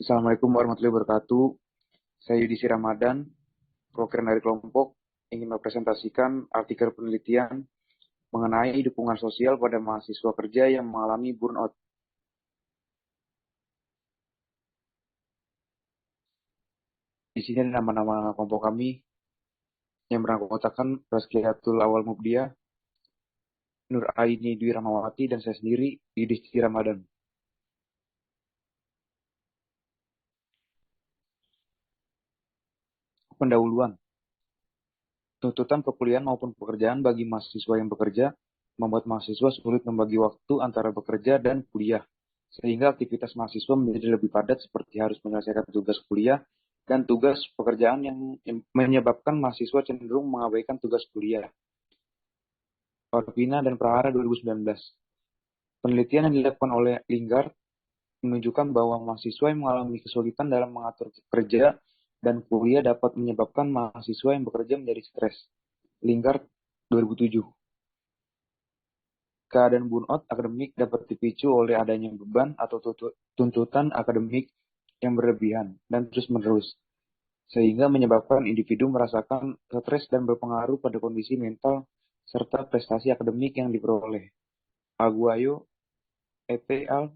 Assalamualaikum warahmatullahi wabarakatuh. Saya Yudhistira Ramadan, perwakilan dari kelompok, ingin mempresentasikan artikel penelitian mengenai dukungan sosial pada mahasiswa kerja yang mengalami burnout. Di sini ada nama-nama kelompok kami yang beranggotakan Raskiatul Awal Mubdiyah, Nur Aini Dwi Rahmawati, dan saya sendiri, Yudhistira Ramadan. Pendahuluan. Tuntutan perkuliahan maupun pekerjaan bagi mahasiswa yang bekerja membuat mahasiswa sulit membagi waktu antara bekerja dan kuliah, sehingga aktivitas mahasiswa menjadi lebih padat seperti harus menyelesaikan tugas kuliah dan tugas pekerjaan yang menyebabkan mahasiswa cenderung mengabaikan tugas kuliah. Orpina dan Prahara 2019. Penelitian yang dilakukan oleh Lingard menunjukkan bahwa mahasiswa yang mengalami kesulitan dalam mengatur kerja dan kuliah dapat menyebabkan mahasiswa yang bekerja menjadi stres. Lingard 2007. Keadaan burnout akademik dapat dipicu oleh adanya beban atau tuntutan akademik yang berlebihan dan terus-menerus, sehingga menyebabkan individu merasakan stres dan berpengaruh pada kondisi mental serta prestasi akademik yang diperoleh. Aguayo et al.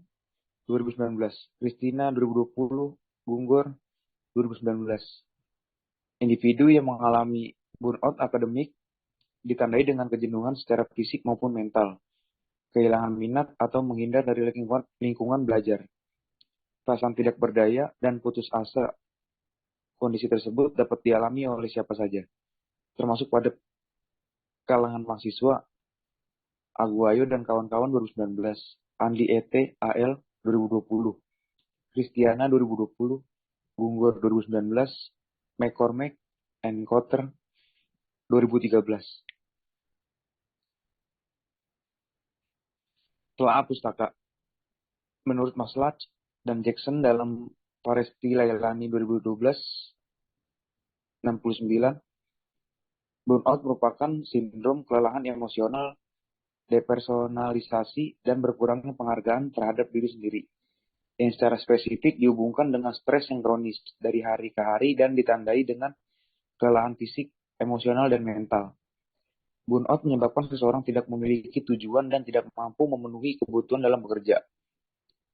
2019, Christina 2020, Gunggor 2019. Individu yang mengalami burnout akademik ditandai dengan kejenuhan secara fisik maupun mental, kehilangan minat atau menghindar dari lingkungan belajar, perasaan tidak berdaya, dan putus asa. Kondisi tersebut dapat dialami oleh siapa saja, termasuk pada kalangan mahasiswa. Aguayo dan kawan-kawan 2019, Andi et al. 2020, Christiana 2020, Gunggor 2019, McCormack and Cotter 2013. Telaah pustaka. Menurut Maslach dan Jackson dalam Paresti Lailani 2012, 69, burnout merupakan sindrom kelelahan emosional, depersonalisasi, dan berkurangnya penghargaan terhadap diri sendiri, yang secara spesifik dihubungkan dengan stres yang kronis dari hari ke hari dan ditandai dengan kelelahan fisik, emosional, dan mental. Burnout menyebabkan seseorang tidak memiliki tujuan dan tidak mampu memenuhi kebutuhan dalam bekerja.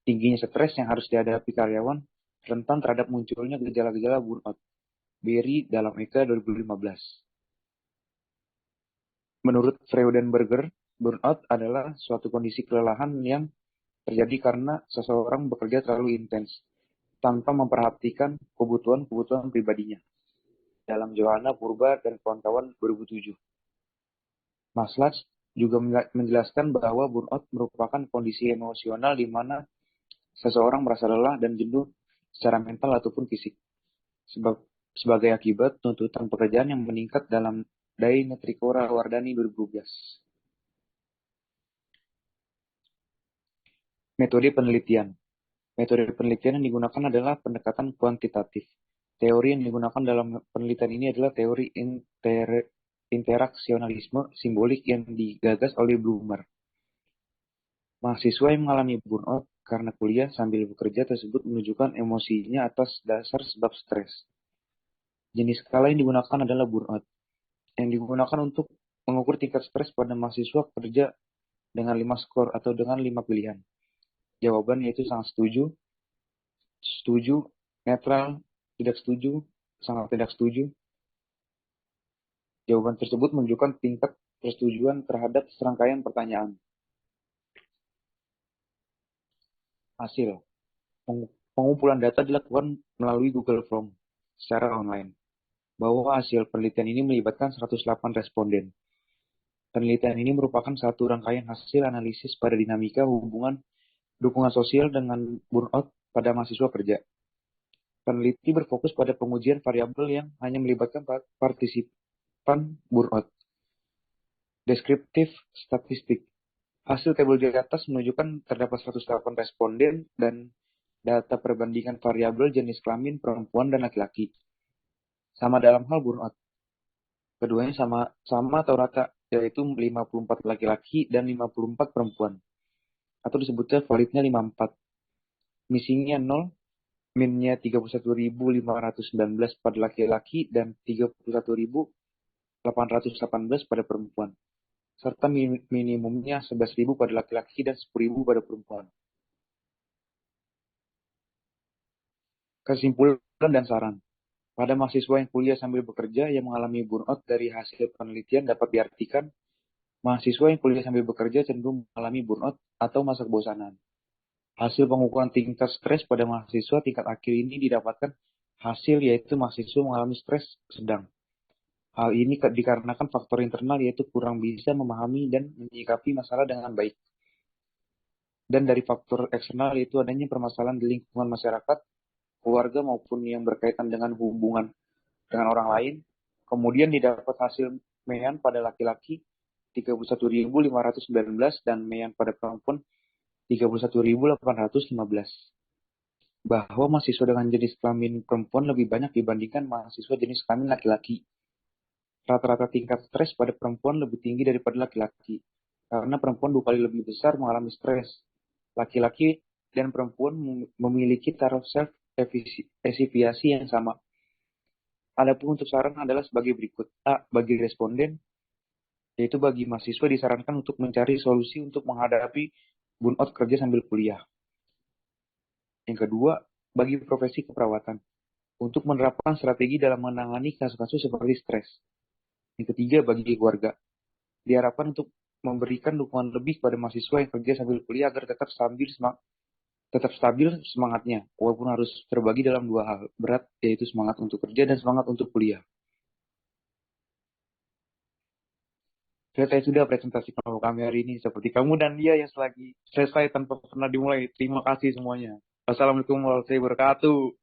Tingginya stres yang harus dihadapi karyawan rentan terhadap munculnya gejala-gejala burnout. Berry dalam Eka 2015. Menurut Freudenberger, burnout adalah suatu kondisi kelelahan yang terjadi karena seseorang bekerja terlalu intens, tanpa memperhatikan kebutuhan-kebutuhan pribadinya. Dalam Johanna Purba dan kawan-kawan 2007. Maslach juga menjelaskan bahwa burnout merupakan kondisi emosional di mana seseorang merasa lelah dan jenuh secara mental ataupun fisik, sebagai akibat tuntutan pekerjaan yang meningkat dalam Daina Trikora Wardani 2012. Metode penelitian. Metode penelitian yang digunakan adalah pendekatan kuantitatif. Teori yang digunakan dalam penelitian ini adalah teori interaksionalisme simbolik yang digagas oleh Blumer. Mahasiswa yang mengalami burnout karena kuliah sambil bekerja tersebut menunjukkan emosinya atas dasar sebab stres. Jenis skala yang digunakan adalah burnout, yang digunakan untuk mengukur tingkat stres pada mahasiswa kerja dengan 5 skor atau dengan 5 pilihan. Jawaban yaitu sangat setuju, setuju, netral, tidak setuju, sangat tidak setuju. Jawaban tersebut menunjukkan tingkat persetujuan terhadap serangkaian pertanyaan. Hasil. Pengumpulan data dilakukan melalui Google Form secara online. Bahwa hasil penelitian ini melibatkan 108 responden. Penelitian ini merupakan satu rangkaian hasil analisis pada dinamika hubungan dukungan sosial dengan burnout pada mahasiswa kerja. Peneliti berfokus pada pengujian variabel yang hanya melibatkan partisipan burnout. Deskriptif statistik. Hasil tabel di atas menunjukkan terdapat 108 responden dan data perbandingan variabel jenis kelamin perempuan dan laki-laki. Sama dalam hal burnout. Keduanya sama atau rata, yaitu 54 laki-laki dan 54 perempuan. Atau disebutnya validnya 54. Missingnya 0, minnya 31.519 pada laki-laki dan 31.818 pada perempuan, serta minimumnya 11.000 pada laki-laki dan 10.000 pada perempuan. Kesimpulan dan saran. Pada mahasiswa yang kuliah sambil bekerja yang mengalami burnout dari hasil penelitian dapat diartikan, mahasiswa yang kuliah sambil bekerja cenderung mengalami burnout atau masa kebosanan. Hasil pengukuran tingkat stres pada mahasiswa tingkat akhir ini didapatkan hasil yaitu mahasiswa mengalami stres sedang. Hal ini dikarenakan faktor internal yaitu kurang bisa memahami dan menyikapi masalah dengan baik. Dan dari faktor eksternal yaitu adanya permasalahan di lingkungan masyarakat, keluarga maupun yang berkaitan dengan hubungan dengan orang lain. Kemudian didapat hasil mean pada laki-laki 31.519 dan mean pada perempuan 31.815. Bahwa mahasiswa dengan jenis kelamin perempuan lebih banyak dibandingkan mahasiswa jenis kelamin laki-laki. Rata-rata tingkat stres pada perempuan lebih tinggi daripada laki-laki, karena perempuan 2 kali lebih besar mengalami stres. Laki-laki dan perempuan memiliki taraf self-evaluasi yang sama. Adapun untuk saran adalah sebagai berikut. A. Bagi responden, yaitu bagi mahasiswa disarankan untuk mencari solusi untuk menghadapi burnout kerja sambil kuliah. Yang kedua, bagi profesi keperawatan, untuk menerapkan strategi dalam menangani kasus-kasus seperti stres. Yang ketiga, bagi keluarga, diharapkan untuk memberikan dukungan lebih pada mahasiswa yang kerja sambil kuliah agar tetap stabil semangatnya, walaupun harus terbagi dalam 2 hal berat, yaitu semangat untuk kerja dan semangat untuk kuliah. Saya sudah presentasi kelompok kami hari ini, seperti kamu dan dia yang selagi selesai tanpa pernah dimulai. Terima kasih semuanya. Wassalamualaikum warahmatullahi wabarakatuh.